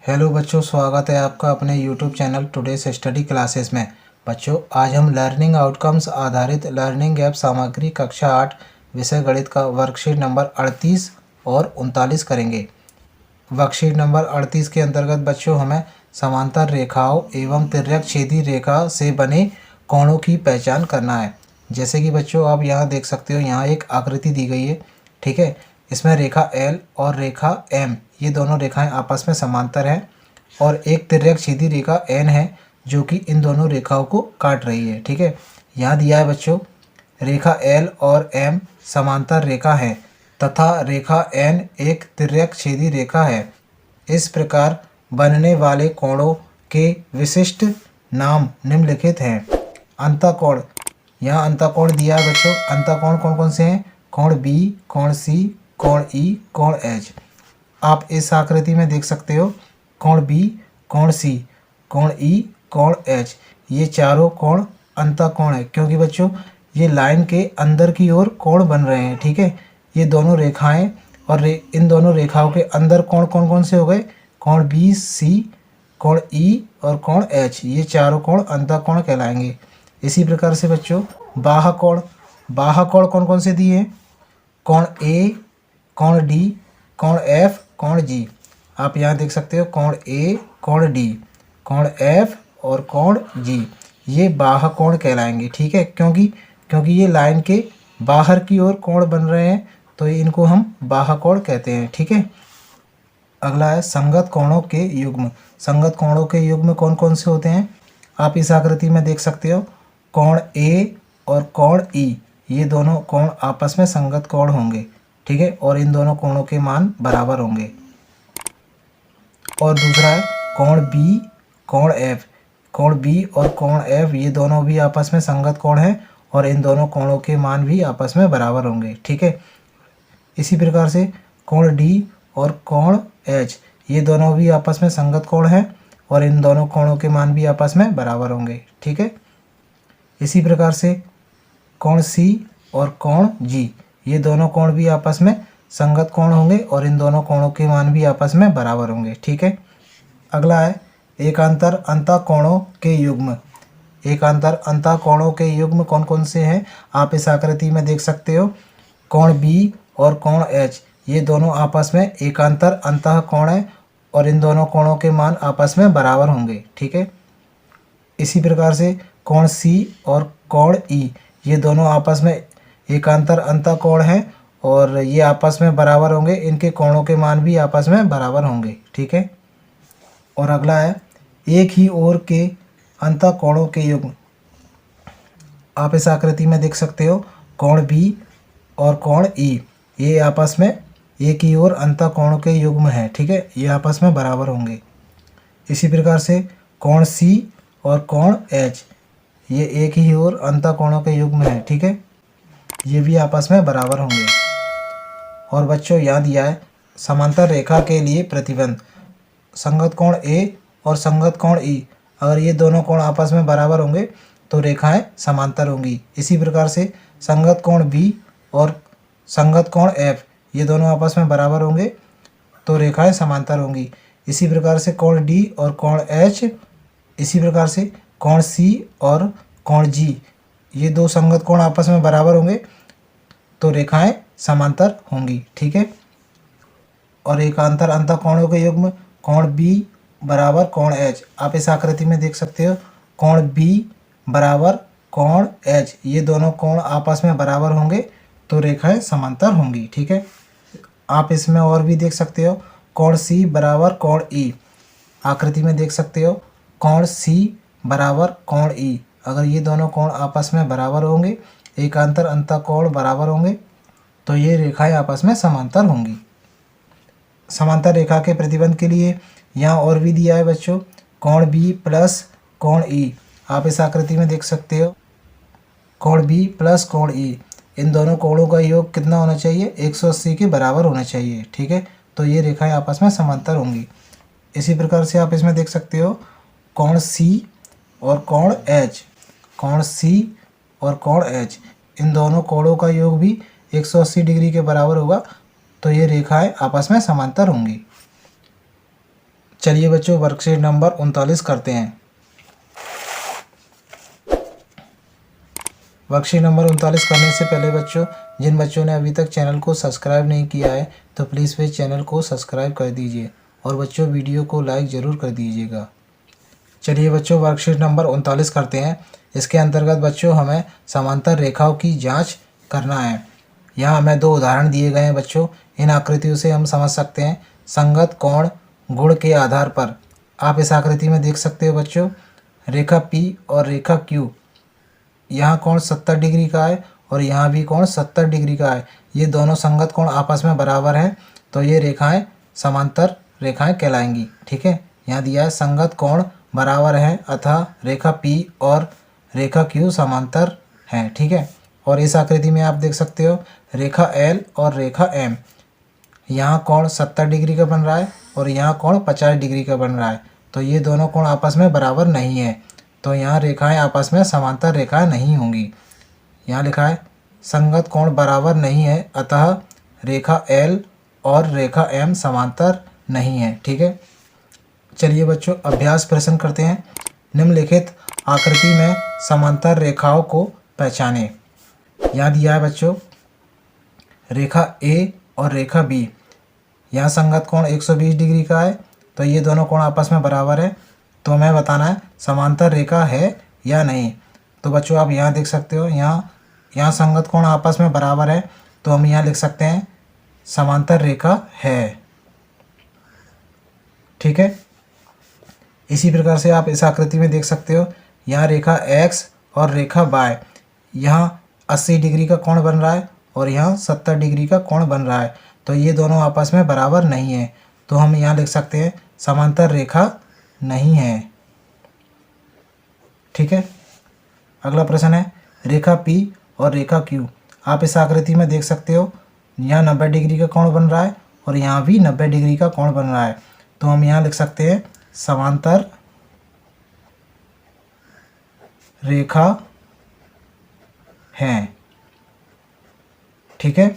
Hello बच्चों, स्वागत है आपका अपने YouTube channel today's study classes में। बच्चों, आज हम लर्निंग आउटकम्स आधारित लर्निंग ऐप सामग्री कक्षा 8 विषय गणित का वर्कशीट नंबर 38 और 39 करेंगे। वर्कशीट नंबर 38 के अंतर्गत बच्चों हमें समांतर रेखाओं एवं तिर्यक छेदी रेखा से बने कोणों की पहचान करना है। जैसे कि बच्चों आप यहाँ देख सकते हो, यहाँ एक आकृति दी गई है, ठीक है। इसमें रेखा L और रेखा M ये दोनों रेखाएं आपस में समांतर हैं और एक तिर्यक छेदी रेखा N है जो कि इन दोनों रेखाओं को काट रही है, ठीक है। यहाँ दिया है बच्चों, रेखा L और M समांतर रेखा है तथा रेखा N एक तिर्यक छेदी रेखा है। इस प्रकार बनने वाले कोणों के विशिष्ट नाम निम्नलिखित हैं। अंतःकोण, यहाँ अंतःकोण दिया है बच्चों। अंतःकोण कौन कौन से हैं? कोण B, कोण C, कोण E, कोण H। आप इस आकृति में देख सकते हो, कोण B, कोण C, कोण E, कोण H, ये चारों कोण अंतःकोण है क्योंकि बच्चों ये लाइन के अंदर की ओर कोण बन रहे हैं, ठीक है। ये दोनों रेखाएं और इन दोनों रेखाओं के अंदर कोण कौन कौन से हो गए? कोण B, C, कोण E और कोण H, ये चारों कोण अंतःकोण कहलाएंगे। इसी प्रकार से बच्चों बाह्यकोण, बाह्यकोण कौन कौन से दिए हैं? कोण A, कोण D, कोण F, कोण G। आप यहाँ देख सकते हो, कोण A, कोण D, कोण F और कोण G, ये बाह्यकोण कहलाएंगे, ठीक है। क्योंकि ये लाइन के बाहर की ओर कोण बन रहे हैं तो इनको हम बाह्यकोण कहते हैं, ठीक है। अगला है संगत कोणों के युग्म। संगत कोणों के युग्म कौन कौन से होते हैं? आप इस आकृति में देख सकते हो, कोण A और कोण E, ये दोनों कोण आपस में संगत कोण होंगे, ठीक है, और इन दोनों कोणों के मान बराबर होंगे। और दूसरा है कोण B, कोण F। कोण B और कोण F ये दोनों भी आपस में संगत कोण हैं और इन दोनों कोणों के मान भी आपस में बराबर होंगे, ठीक है। इसी प्रकार से कोण D और कोण H ये दोनों भी आपस में संगत कोण हैं और इन दोनों कोणों के मान भी आपस में बराबर होंगे, ठीक है। इसी प्रकार से कोण C और कोण G ये दोनों कोण भी आपस में संगत कोण होंगे और इन दोनों कोणों के मान भी आपस में बराबर होंगे, ठीक है। अगला है एकांतर अंतःकोणों के युग्म। एकांतर अंतःकोणों के युग्म कौन कौन से हैं? आप इस आकृति में देख सकते हो, कोण B और कोण H ये दोनों आपस में एकांतर अंतःकोण है और इन दोनों कोणों के मान आपस में बराबर होंगे, ठीक है। इसी प्रकार से कोण C और कोण E ये दोनों आपस में एकांतर अंतःकोण हैं और ये आपस में बराबर होंगे, इनके कोणों के मान भी आपस में बराबर होंगे, ठीक है। और अगला है एक ही ओर के अंतःकोणों के युग्म। आप इस आकृति में देख सकते हो, कोण B और कोण E ये आपस में एक ही ओर अंतःकोणों के युग्म है, ठीक है, ये आपस में बराबर होंगे। इसी प्रकार से कोण C और कोण H ये एक ही ओर अंतःकोणों के युग्म है, ठीक है, ये भी आपस में बराबर होंगे। और बच्चों यहाँ दिया है समांतर रेखा के लिए प्रतिबंध। संगत कोण A और संगत कोण E, अगर ये दोनों कोण आपस में बराबर होंगे तो रेखाएं समांतर होंगी। इसी प्रकार से संगत कोण B और संगत कोण F ये दोनों आपस में बराबर होंगे तो रेखाएं समांतर होंगी। इसी प्रकार से कोण D और कोण H, इसी प्रकार से कोण C और कोण G ये दो संगत कोण आपस में बराबर होंगे तो रेखाएं समांतर होंगी, ठीक है। और एकांतर अंतःकोणों के युग्म कोण B बराबर कोण H। आप इस आकृति में देख सकते हो, कोण B बराबर कोण H ये दोनों कोण आपस में बराबर होंगे तो रेखाएं समांतर होंगी, ठीक है। आप इसमें और भी देख सकते हो, कोण C बराबर कोण E। आकृति में देख सकते हो, कोण C बराबर कोण E। अगर ये दोनों कोण आपस में बराबर होंगे, एकांतर अंतःकोण बराबर होंगे तो ये रेखाएं आपस में समांतर होंगी। समांतर रेखा के प्रतिबंध के लिए यहाँ और भी दिया है बच्चों, कोण B प्लस कोण E। आप इस आकृति में देख सकते हो, कोण B प्लस कोण E इन दोनों कोणों का योग कितना होना चाहिए? 180 के बराबर होना चाहिए, ठीक है, तो ये रेखाएं आपस में समांतर होंगी। इसी प्रकार से आप इसमें देख सकते हो, कोण C और कोण H, कोण C और कोण H इन दोनों कोणों का योग भी 180 डिग्री के बराबर होगा तो ये रेखाएं आपस में समांतर होंगी। चलिए बच्चों वर्कशीट नंबर 39 करते हैं। वर्कशीट नंबर 39 करने से पहले बच्चों, जिन बच्चों ने अभी तक चैनल को सब्सक्राइब नहीं किया है तो प्लीज़ वे चैनल को सब्सक्राइब कर दीजिए और बच्चों वीडियो को लाइक ज़रूर कर दीजिएगा। चलिए बच्चों वर्कशीट नंबर 39 करते हैं। इसके अंतर्गत बच्चों हमें समांतर रेखाओं की जांच करना है। यहाँ हमें 2 उदाहरण दिए गए हैं बच्चों। इन आकृतियों से हम समझ सकते हैं संगत कोण गुण के आधार पर। आप इस आकृति में देख सकते हो बच्चों, रेखा P और रेखा Q। यहाँ कोण 70 डिग्री का है और यहाँ भी कोण 70 डिग्री का है। ये दोनों संगत कोण आपस में बराबर हैं, तो ये रेखाएं समांतर रेखाएं कहलाएंगी। ठीक है, यहाँ दिया है संगत कोण बराबर हैं अतः रेखा P और रेखा Q समांतर हैं। ठीक है, और इस आकृति में आप देख सकते हो रेखा L और रेखा M। यहाँ कोण 70 डिग्री का बन रहा है और यहाँ कोण 50 डिग्री का बन रहा है, तो ये दोनों कोण आपस में बराबर नहीं है, तो यहाँ रेखाएं आपस में समांतर रेखाएं नहीं होंगी। यहाँ लिखा है संगत कोण बराबर नहीं है अतः रेखा L और रेखा M समांतर नहीं है। ठीक है, चलिए बच्चों अभ्यास प्रश्न करते हैं। निम्नलिखित आकृति में समांतर रेखाओं को पहचानें। यहाँ दिया है बच्चों रेखा A और रेखा B। यहाँ संगत कोण 120 डिग्री का है, तो ये दोनों कोण आपस में बराबर है, तो हमें बताना है समांतर रेखा है या नहीं। तो बच्चों आप यहाँ देख सकते हो, यहाँ संगत कोण आपस में बराबर है, तो हम यहाँ लिख सकते हैं समांतर रेखा है। ठीक है, इसी प्रकार से आप इस आकृति में देख सकते हो, यहाँ रेखा X और रेखा Y। यहाँ 80 डिग्री का कोण बन रहा है और यहाँ 70 डिग्री का कोण बन रहा है, तो ये दोनों आपस में बराबर नहीं है, तो हम यहाँ लिख सकते हैं समांतर रेखा नहीं है। ठीक है, अगला प्रश्न है रेखा P और रेखा Q। आप इस आकृति में देख सकते हो, यहाँ 90 डिग्री का कोण बन रहा है और यहाँ भी 90 डिग्री का कोण बन रहा है, तो हम यहाँ लिख सकते हैं समांतर रेखा हैं। ठीक है,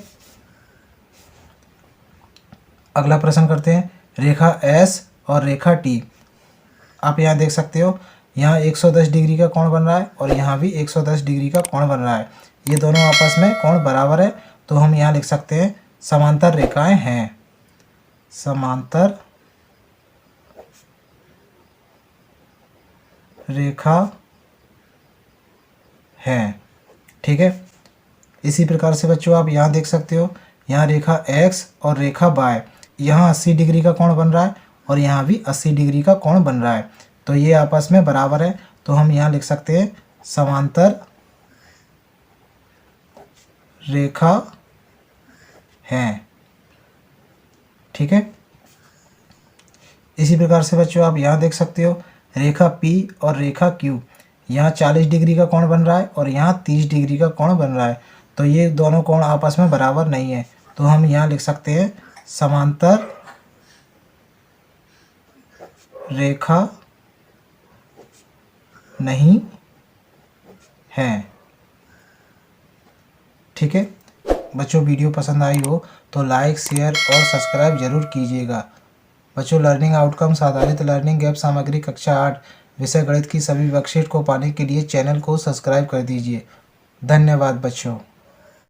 अगला प्रश्न करते हैं रेखा S और रेखा T। आप यहाँ देख सकते हो, यहाँ 110 डिग्री का कोण बन रहा है और यहाँ भी 110 डिग्री का कोण बन रहा है, ये दोनों आपस में कोण बराबर है, तो हम यहाँ लिख सकते हैं समांतर रेखाएं हैं। समांतर रेखा है। ठीक है, इसी प्रकार से बच्चों आप यहाँ देख सकते हो, यहाँ रेखा X और रेखा Y। यहाँ 80 डिग्री का कोण बन रहा है और यहाँ भी 80 डिग्री का कोण बन रहा है, तो ये आपस में बराबर है, तो हम यहाँ लिख सकते हैं समांतर रेखा हैं। ठीक है, इसी प्रकार से बच्चों आप यहाँ देख सकते हो रेखा P और रेखा Q। यहाँ 40 डिग्री का कोण बन रहा है और यहाँ 30 डिग्री का कोण बन रहा है, तो ये दोनों कोण आपस में बराबर नहीं है, तो हम यहाँ लिख सकते हैं समांतर रेखा नहीं है। ठीक है बच्चों, वीडियो पसंद आई हो तो लाइक शेयर और सब्सक्राइब जरूर कीजिएगा। बच्चों लर्निंग आउटकम्स आधारित लर्निंग ऐप सामग्री कक्षा 8 विषय गणित की सभी वर्कशीट को पाने के लिए चैनल को सब्सक्राइब कर दीजिए। धन्यवाद बच्चों।